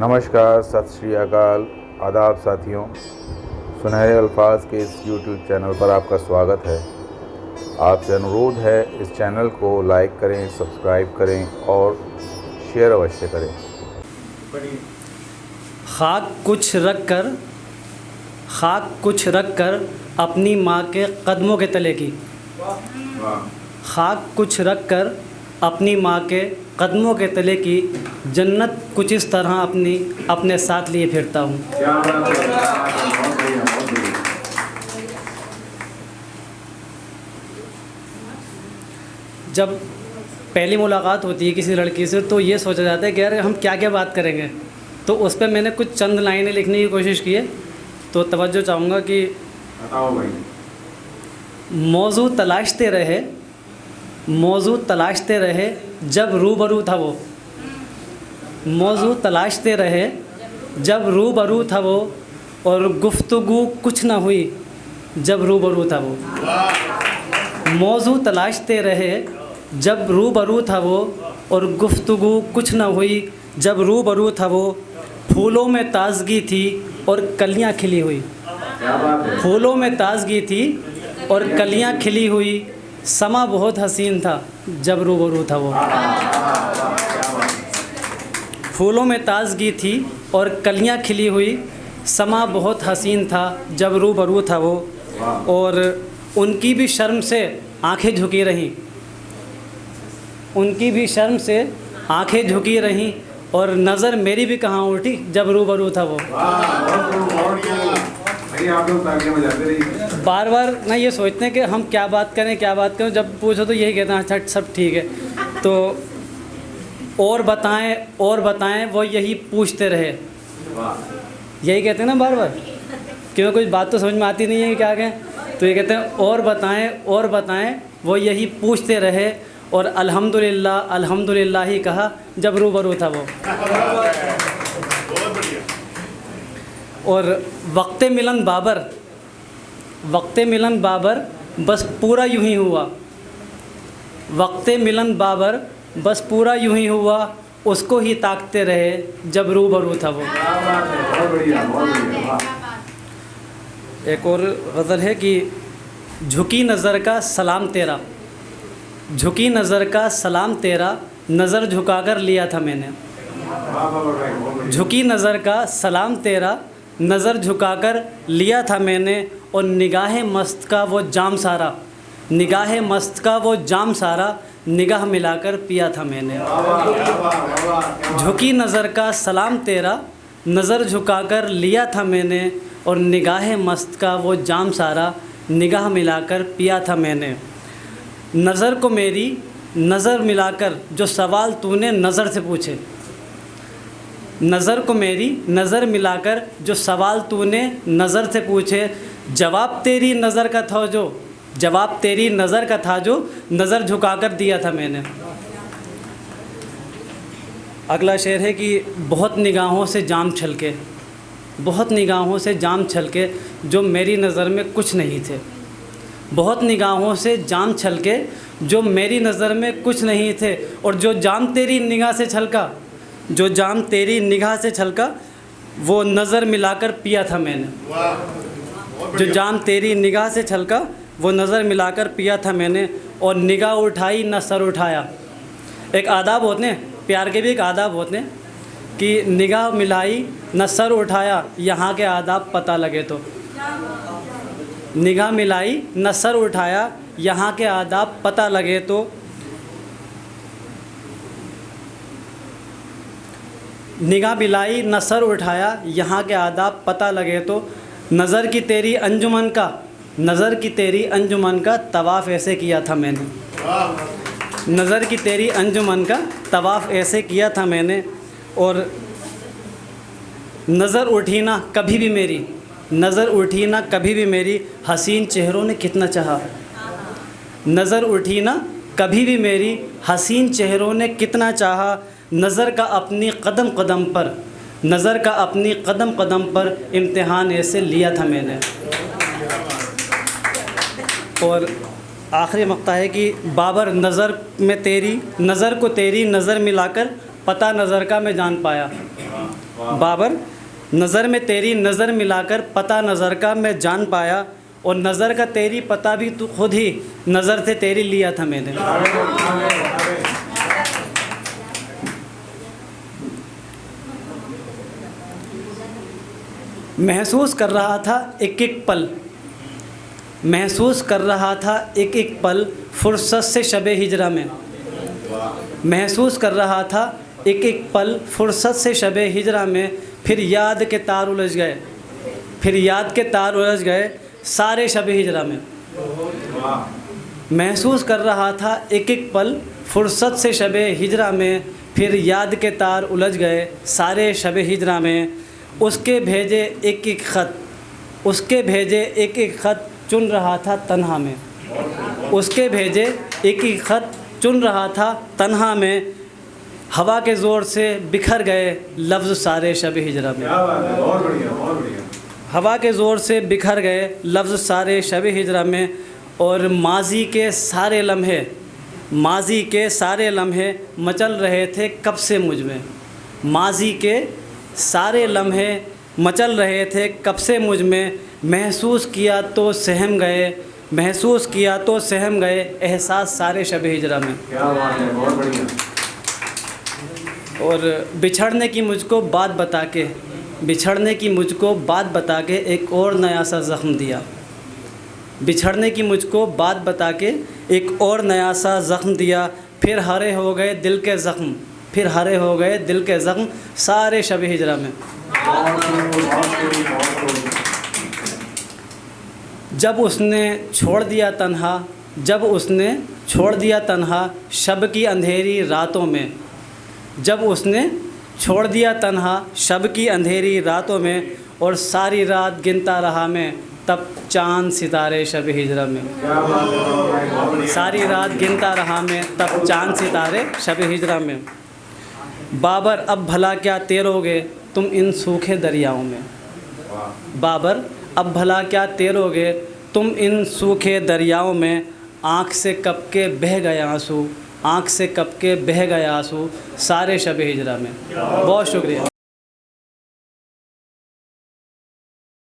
नमस्कार, सत श्री अकाल, आदाब साथियों। सुनहरे अल्फाज के इस YouTube चैनल पर आपका स्वागत है। आपसे अनुरोध है इस चैनल को लाइक करें, सब्सक्राइब करें और शेयर अवश्य करें। खाक कुछ रख कर अपनी माँ के कदमों के तले की। खाक कुछ रख कर अपनी माँ के कदमों के तले की, जन्नत कुछ इस तरह अपने साथ लिए फिरता हूँ। जब पहली मुलाकात होती है किसी लड़की से तो ये सोचा जाता है कि यार हम क्या क्या बात करेंगे, तो उस पर मैंने कुछ चंद लाइनें लिखने की कोशिश की है। तो तवज्जो चाहूँगा कि मौजू तलाशते रहे जब रूबरू था वो। मौजू तलाशते रहे जब रूबरू था वो, और गुफ्तगू कुछ ना हुई जब रूबरू था वो। मौजू तलाशते रहे जब रूबरू था वो, और गुफ्तगू कुछ ना हुई जब रूबरू था वो। फूलों में ताज़गी थी और कलियां खिली हुई। फूलों में ताज़गी थी और कलियां खिली हुई। समा बहुत हसीन था जब रूबरू था वो। फूलों में ताज़गी थी और कलियां खिली हुई। समा बहुत हसीन था जब रूबरू था वो। और उनकी भी शर्म से आंखें झुकी रहीं। उनकी भी शर्म से आंखें झुकी रहीं, और नज़र मेरी भी कहाँ उठी जब रूबरू था वो। बार बार ना ये सोचते हैं कि हम क्या बात करें, जब पूछो तो यही कहते हैं अच्छा सब ठीक है। तो और बताएं वो यही पूछते रहे। यही कहते हैं ना बार बार, क्योंकि कुछ बात तो समझ में आती नहीं है कि क्या कहें। तो ये कहते हैं और बताएं वो यही पूछते रहे, और अल्हम्दुलिल्लाह ही कहा जब रूबरू था वो। और वक्ते मिलन बाबर बस पूरा यूं ही हुआ। वक्ते मिलन बाबर बस पूरा यूं ही हुआ, उसको ही ताकते रहे जब रूबरू था वो। एक और गज़ल है कि झुकी नज़र का सलाम तेरा, नज़र झुकाकर लिया था मैंने। झुकी नज़र का सलाम तेरा, नज़र झुकाकर लिया था मैंने। और निगाह मस्त का वो जाम सारा, निगाह मिलाकर पिया था मैंने। झुकी नज़र का सलाम तेरा, नज़र झुकाकर लिया था मैंने। और निगाह मस्त का वो जाम सारा, निगाह मिलाकर पिया था मैंने। नज़र को मेरी नज़र मिलाकर जो सवाल तूने नज़र से पूछे। नज़र को मेरी नज़र मिलाकर जो सवाल तूने नज़र से पूछे। जवाब तेरी नज़र का था जो नज़र झुकाकर दिया था मैंने। अगला शेर है कि बहुत निगाहों से जाम छलके जो मेरी नज़र में कुछ नहीं थे। बहुत निगाहों से जाम छलके जो मेरी नज़र में कुछ नहीं थे। और जो जाम तेरी निगाह से छलका वो नज़र मिलाकर पिया था मैंने। जो जाम तेरी निगाह से छलका वो नज़र मिलाकर पिया था मैंने। और निगाह उठाई न सर उठाया। एक आदाब होते हैं, प्यार के भी एक आदाब होते हैं कि निगाह मिलाई न सर उठाया, यहाँ के आदाब पता लगे तो। निगाह मिलाई न सर उठाया, यहाँ के आदाब पता लगे तो। निगाह मिलाई न सर उठाया, यहाँ के आदाब पता लगे तो। नज़र की तेरी अंजुमन का तवाफ़ ऐसे किया था मैंने। नज़र की तेरी अंजुमन का तवाफ़ ऐसे किया था मैंने। और नज़र उठी ना कभी भी मेरी हसीन चेहरों ने कितना चाहा। नज़र उठी ना कभी भी मेरी हसीन चेहरों ने कितना चाहा। नज़र का अपनी कदम कदम पर इम्तिहान ऐसे लिया था मैंने। और आखिरी मक्ता है कि बाबर नज़र को तेरी नज़र मिलाकर पता नज़र का मैं जान पाया। बाबर, नज़र में तेरी नज़र मिलाकर पता नज़र का मैं जान पाया, और नज़र का तेरी पता भी तू खुद ही नज़र से तेरी लिया था मैंने। महसूस कर रहा था एक एक पल, महसूस कर रहा था एक एक पल फुर्सत से शबे हिजरा में। महसूस कर रहा था एक एक पल फुर्सत से शबे हिजरा में, फिर याद के तार उलझ गए, फिर याद के तार उलझ गए सारे शबे हिजरा में। महसूस कर रहा था एक एक पल फुर्सत से शबे हिजरा में, फिर याद के तार उलझ गए सारे शबे हिजरा में। उसके भेजे एक एक ख़त, उसके भेजे एक एक ख़त चुन रहा था तन्हा में। उसके भेजे एक एक ख़त चुन रहा था तन्हा में, हवा के ज़ोर से बिखर गए लफ्ज़ सारे शबे हिजरा में। हवा के ज़ोर से बिखर गए लफ्ज़ सारे शबे हिजरा में। और माजी के सारे लम्हे, माजी के सारे लम्हे मचल रहे थे कब से मुझ में। माजी के सारे लम्हे मचल रहे थे कब से मुझ में। महसूस किया तो सहम गए, महसूस किया तो सहम गए एहसास सारे शबे हिजरा में। क्या बात है, बहुत बढ़िया। और बिछड़ने की मुझको बात बता के, बिछड़ने की मुझको बात बता के एक और नया सा ज़ख्म दिया। बिछड़ने की मुझको बात बता के एक और नया सा ज़ख्म दिया, फिर हरे हो गए दिल के ज़ख्म, फिर हरे हो गए दिल के ज़ख्म सारे शबे हिजरा में। जब उसने छोड़ दिया तन्हा, जब उसने छोड़ दिया तन्हा शब की अंधेरी रातों में। जब उसने छोड़ दिया तन्हा शब की अंधेरी रातों में, और सारी रात गिनता रहा मैं तब चाँद सितारे शबे हिजरा में। सारी रात गिनता रहा मैं तब चाँद सितारे शबे हिजरा में। बाबर अब भला क्या तैरोगे तुम इन सूखे दरियाओं में। बाबर अब भला क्या तैरोगे तुम इन सूखे दरियाओं में। आँख से कब के बह गए आंसू, आँख से कब के बह गए आंसू सारे शबे हिजरा में। बहुत शुक्रिया।